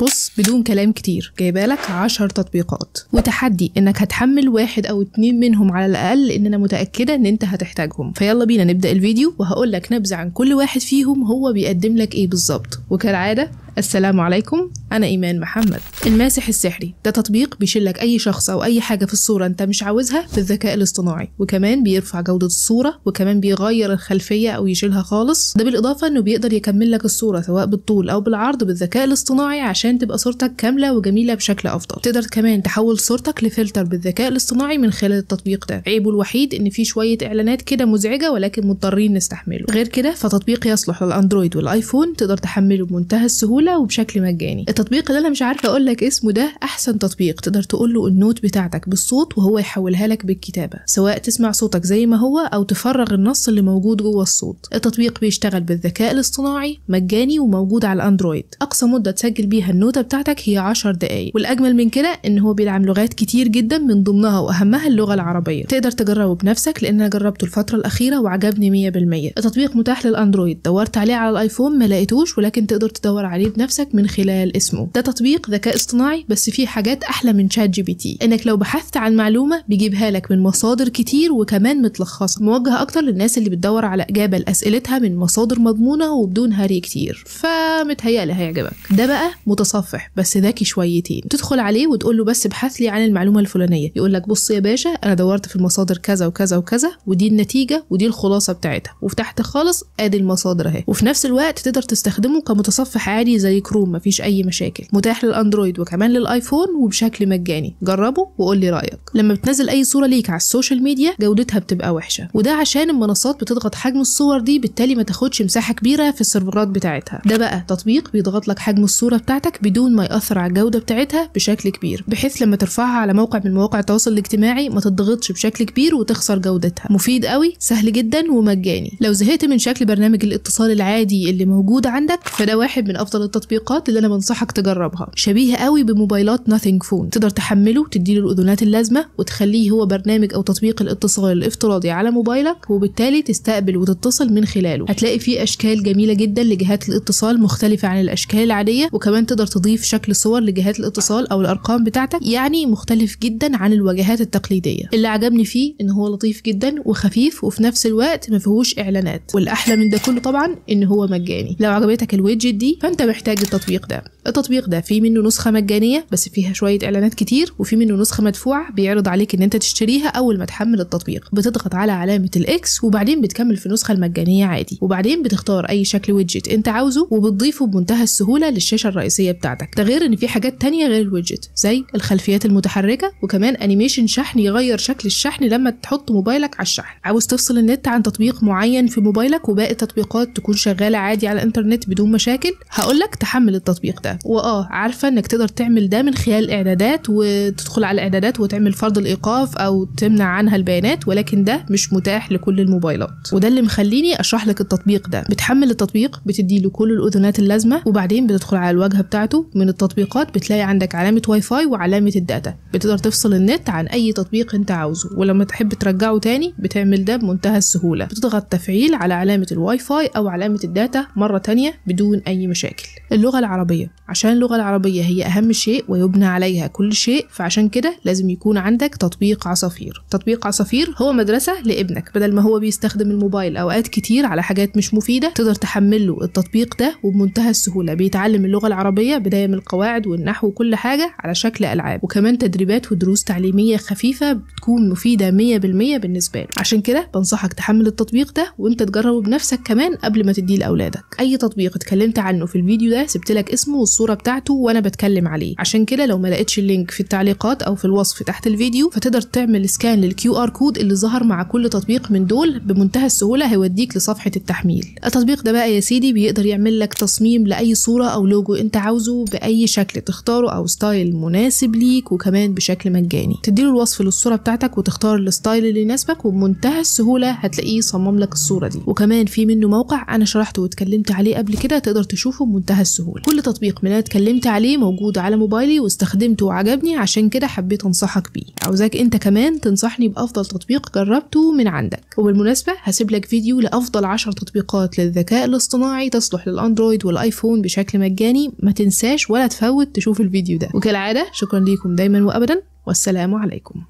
بص بدون كلام كتير جايبالك 10 تطبيقات وتحدي انك هتحمل 1 أو 2 منهم على الاقل، لان انا متاكده ان انت هتحتاجهم. فيلا بينا نبدا الفيديو وهقولك نبذه عن كل واحد فيهم هو بيقدم لك ايه بالظبط. وكالعاده السلام عليكم، أنا إيمان محمد. الماسح السحري ده تطبيق بيشيلك أي شخص أو أي حاجة في الصورة أنت مش عاوزها بالذكاء الاصطناعي، وكمان بيرفع جودة الصورة، وكمان بيغير الخلفية أو يشيلها خالص. ده بالإضافة إنه بيقدر يكمل لك الصورة سواء بالطول أو بالعرض بالذكاء الاصطناعي عشان تبقى صورتك كاملة وجميلة بشكل أفضل. تقدر كمان تحول صورتك لفلتر بالذكاء الاصطناعي من خلال التطبيق ده. عيبه الوحيد إن فيه شوية إعلانات كده مزعجة، ولكن مضطرين نستحمله. غير كده فتطبيق يصلح للأندرويد والآيفون، تقدر تحمله بمنتهى السهولة وبشكل مجاني. التطبيق اللي انا مش عارفه اقول لك اسمه ده احسن تطبيق. تقدر تقول له النوت بتاعتك بالصوت وهو يحولها لك بالكتابه، سواء تسمع صوتك زي ما هو او تفرغ النص اللي موجود جوه الصوت. التطبيق بيشتغل بالذكاء الاصطناعي، مجاني وموجود على الاندرويد. اقصى مده تسجل بيها النوته بتاعتك هي 10 دقائق، والاجمل من كده ان هو بيدعم لغات كتير جدا من ضمنها واهمها اللغه العربيه. تقدر تجربه بنفسك لان انا جربته الفتره الاخيره وعجبني 100%. التطبيق متاح للاندرويد، دورت عليه على الايفون ما لقيتوش، ولكن تقدر تدور عليه بنفسك من خلال اسمه. ده تطبيق ذكاء اصطناعي بس فيه حاجات احلى من شات جي بي تي، انك لو بحثت عن معلومه بيجيبها لك من مصادر كتير وكمان متلخصه، موجهه اكتر للناس اللي بتدور على اجابه لاسئلتها من مصادر مضمونه وبدون هري كتير. فمتهيألي هيعجبك. ده بقى متصفح بس ذكي شويتين. تدخل عليه وتقول له بس ابحث لي عن المعلومه الفلانيه، يقول لك بص يا باشا انا دورت في المصادر كذا وكذا وكذا، ودي النتيجه ودي الخلاصه بتاعتها، وفتحت خالص ادي المصادر اهي. وفي نفس الوقت تقدر تستخدمه كمتصفح عادي زي كروم، مفيش اي مشاكل. متاح للاندرويد وكمان للايفون وبشكل مجاني. جربه وقول لي رايك. لما بتنزل اي صوره ليك على السوشيال ميديا جودتها بتبقى وحشه، وده عشان المنصات بتضغط حجم الصور دي، بالتالي ما تاخدش مساحه كبيره في السيرفرات بتاعتها. ده بقى تطبيق بيضغط لك حجم الصوره بتاعتك بدون ما ياثر على الجوده بتاعتها بشكل كبير، بحيث لما ترفعها على موقع من مواقع التواصل الاجتماعي ما تضغطش بشكل كبير وتخسر جودتها. مفيد قوي، سهل جدا ومجاني. لو زهقت من شكل برنامج الاتصال العادي اللي موجود عندك، فده واحد من افضل التطبيقات اللي انا بنصحك تجربها. شبيه قوي بموبايلات ناثينج فون، تقدر تحمله تديله الاذونات اللازمه وتخليه هو برنامج او تطبيق الاتصال الافتراضي على موبايلك، وبالتالي تستقبل وتتصل من خلاله. هتلاقي فيه اشكال جميله جدا لجهات الاتصال مختلفه عن الاشكال العاديه، وكمان تقدر تضيف شكل صور لجهات الاتصال او الارقام بتاعتك، يعني مختلف جدا عن الواجهات التقليديه. اللي عجبني فيه ان هو لطيف جدا وخفيف وفي نفس الوقت ما فيهوش اعلانات، والاحلى من ده كله طبعا ان هو مجاني. لو عجبتك الويدجت دي فانت محتاج التطبيق ده. التطبيق ده فيه منه نسخه مجانيه بس فيها شويه اعلانات كتير، وفي منه نسخه مدفوعه بيعرض عليك ان انت تشتريها اول ما تحمل التطبيق. بتضغط على علامه الاكس وبعدين بتكمل في النسخه المجانيه عادي، وبعدين بتختار اي شكل ويدجت انت عاوزه وبتضيفه بمنتهى السهوله للشاشه الرئيسيه بتاعتك. ده غير ان في حاجات تانية غير الويدجت زي الخلفيات المتحركه، وكمان انيميشن شحن يغير شكل الشحن لما تحط موبايلك على الشحن. عاوز تفصل النت عن تطبيق معين في موبايلك وباقي التطبيقات تكون شغاله عادي على الانترنت بدون مشاكل، هقولك تحمل التطبيق ده. عارفه انك تقدر تعمل ده من خلال الاعدادات، وتدخل على الاعدادات وتعمل فرض الايقاف او تمنع عنها البيانات، ولكن ده مش متاح لكل الموبايلات، وده اللي مخليني اشرح لك التطبيق ده. بتحمل التطبيق، بتديله كل الاذونات اللازمه، وبعدين بتدخل على الواجهه بتاعته. من التطبيقات بتلاقي عندك علامه واي فاي وعلامه الداتا، بتقدر تفصل النت عن اي تطبيق انت عاوزه، ولما تحب ترجعه تاني بتعمل ده بمنتهى السهوله. بتضغط تفعيل على علامه الواي فاي او علامه الداتا مره تانية بدون اي مشاكل. اللغه العربيه، عشان اللغه العربيه هي اهم شيء ويبنى عليها كل شيء، فعشان كده لازم يكون عندك تطبيق عصافير. تطبيق عصافير هو مدرسه لابنك، بدل ما هو بيستخدم الموبايل اوقات كتير على حاجات مش مفيده، تقدر تحمل له التطبيق ده وبمنتهى السهوله بيتعلم اللغه العربيه بدايه من القواعد والنحو وكل حاجه على شكل العاب، وكمان تدريبات ودروس تعليميه خفيفه بتكون مفيده 100% بالنسبه له. عشان كده بنصحك تحمل التطبيق ده وانت تجربه بنفسك كمان قبل ما تديه لاولادك. اي تطبيق اتكلمت عنه في الفيديو ده سبت لك اسمه والصوره بتاعته وانا بتكلم عليه، عشان كده لو ما لقيتش اللينك في التعليقات او في الوصف تحت الفيديو فتقدر تعمل سكان للكيو ار كود اللي ظهر مع كل تطبيق من دول بمنتهى السهوله، هيوديك لصفحه التحميل. التطبيق ده بقى يا سيدي بيقدر يعمل لك تصميم لاي صوره او لوجو انت عاوزه باي شكل تختاره او ستايل مناسب ليك، وكمان بشكل مجاني. تديله الوصف للصوره بتاعتك وتختار الستايل اللي يناسبك، وبمنتهى السهوله هتلاقيه صمم لك الصوره دي. وكمان في منه موقع انا شرحته واتكلمت عليه قبل كده، تقدر تشوفه بمنتهى السهولة. كل تطبيق من اللي اتكلمت عليه موجود على موبايلي واستخدمته وعجبني، عشان كده حبيت انصحك بيه. عاوزاك انت كمان تنصحني بأفضل تطبيق جربته من عندك. وبالمناسبة هسيب لك فيديو لأفضل 10 تطبيقات للذكاء الاصطناعي تصلح للأندرويد والآيفون بشكل مجاني، ما تنساش ولا تفوت تشوف الفيديو ده. وكالعادة شكرا ليكم دايما وأبدا، والسلام عليكم.